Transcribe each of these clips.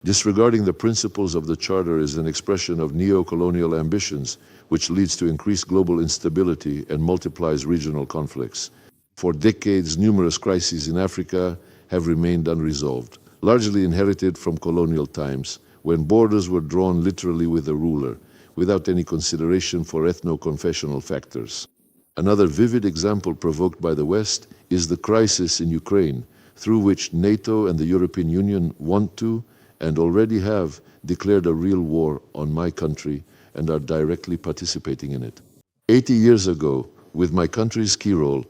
Disregarding the principles of the Charter is an expression of neo-colonial ambitions, which leads to increased global instability and multiplies regional conflicts. For decades, numerous crises in Africa have remained unresolved, largely inherited from colonial times, when borders were drawn literally with a ruler, without any consideration for ethno-confessional factors. Another vivid example provoked by the West is the crisis in Ukraine, through which NATO and the European Union want to, and already have, declared a real war on my country and are directly participating in it. 80 years ago, with my country's key role,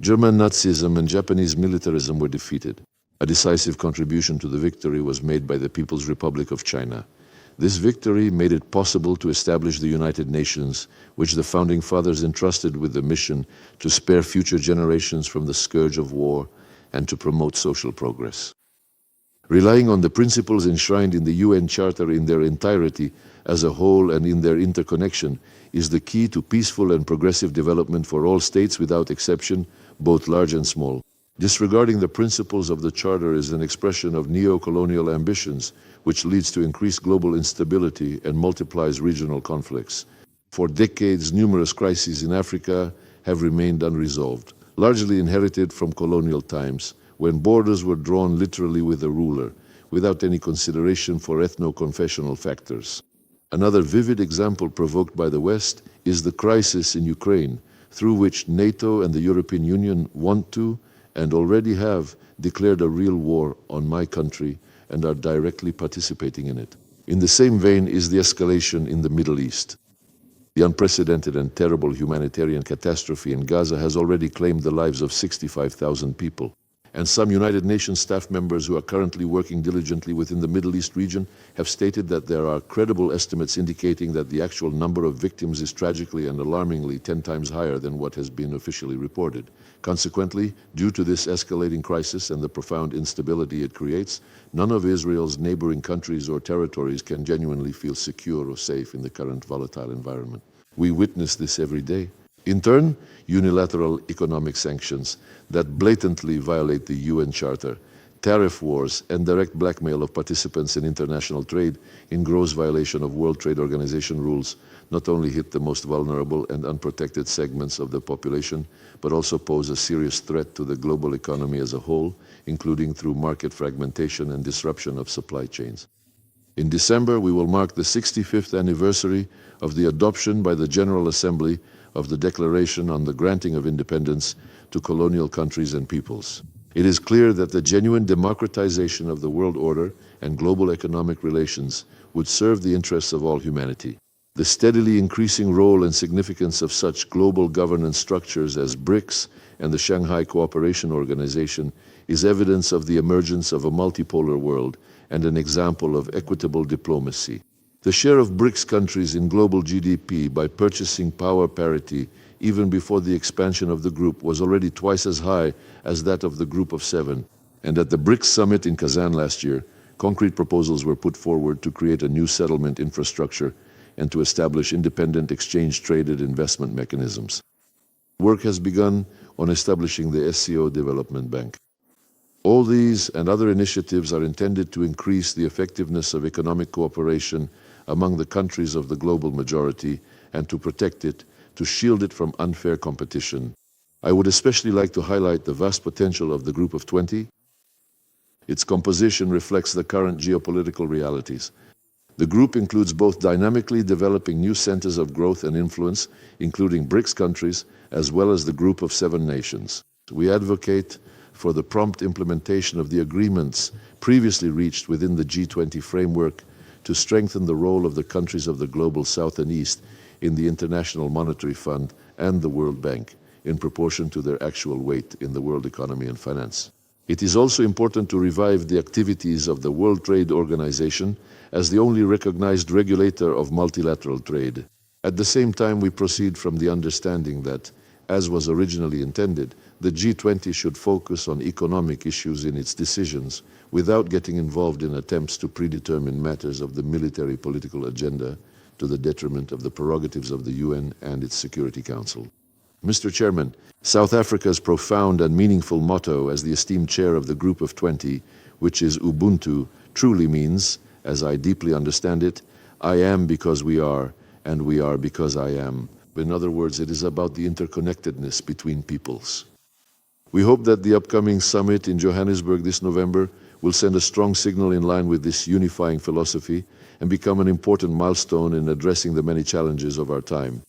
German Nazism and Japanese militarism were defeated. A decisive contribution to the victory was made by the People's Republic of China. This victory made it possible to establish the United Nations, which the Founding Fathers entrusted with the mission to spare future generations from the scourge of war and to promote social progress. Relying on the principles enshrined in the UN Charter in their entirety as a whole and in their interconnection is the key to peaceful and progressive development for all states without exception, both large and small. Disregarding the principles of the Charter is an expression of neo-colonial ambitions, which leads to increased global instability and multiplies regional conflicts. For decades, numerous crises in Africa have remained unresolved, largely inherited from colonial times, when borders were drawn literally with a ruler, without any consideration for ethno-confessional factors. Another vivid example provoked by the West is the crisis in Ukraine, through which NATO and the European Union want to, and already have, declared a real war on my country and are directly participating in it. In the same vein is the escalation in the Middle East. The unprecedented and terrible humanitarian catastrophe in Gaza has already claimed the lives of 65,000 people. And some United Nations staff members who are currently working diligently within the Middle East region have stated that there are credible estimates indicating that the actual number of victims is tragically and alarmingly 10 times higher than what has been officially reported. Consequently, due to this escalating crisis and the profound instability it creates, none of Israel's neighboring countries or territories can genuinely feel secure or safe in the current volatile environment. We witness this every day. In turn, unilateral economic sanctions that blatantly violate the UN Charter, tariff wars, and direct blackmail of participants in international trade in gross violation of World Trade Organization rules not only hit the most vulnerable and unprotected segments of the population, but also pose a serious threat to the global economy as a whole, including through market fragmentation and disruption of supply chains. In December, we will mark the 65th anniversary of the adoption by the General Assembly of the Declaration on the Granting of Independence to Colonial Countries and Peoples. It is clear that the genuine democratization of the world order and global economic relations would serve the interests of all humanity. The steadily increasing role and significance of such global governance structures as BRICS and the Shanghai Cooperation Organization is evidence of the emergence of a multipolar world and an example of equitable diplomacy. The share of BRICS countries in global GDP by purchasing power parity even before the expansion of the group was already twice as high as that of the Group of Seven. And at the BRICS summit in Kazan last year, concrete proposals were put forward to create a new settlement infrastructure and to establish independent exchange-traded investment mechanisms. Work has begun on establishing the SCO Development Bank. All these and other initiatives are intended to increase the effectiveness of economic cooperation among the countries of the global majority and to protect it, to shield it from unfair competition. I would especially like to highlight the vast potential of the Group of 20. Its composition reflects the current geopolitical realities. The group includes both dynamically developing new centers of growth and influence, including BRICS countries, as well as the Group of Seven nations. We advocate for the prompt implementation of the agreements previously reached within the G20 framework to strengthen the role of the countries of the Global South and East in the International Monetary Fund and the World Bank, in proportion to their actual weight in the world economy and finance. It is also important to revive the activities of the World Trade Organization as the only recognized regulator of multilateral trade. At the same time, we proceed from the understanding that, as was originally intended, the G20 should focus on economic issues in its decisions without getting involved in attempts to predetermine matters of the military political agenda to the detriment of the prerogatives of the UN and its Security Council. Mr. Chairman, South Africa's profound and meaningful motto as the esteemed chair of the Group of 20, which is Ubuntu, truly means, as I deeply understand it, I am because we are, and we are because I am. In other words, it is about the interconnectedness between peoples. We hope that the upcoming summit in Johannesburg this November will send a strong signal in line with this unifying philosophy and become an important milestone in addressing the many challenges of our time.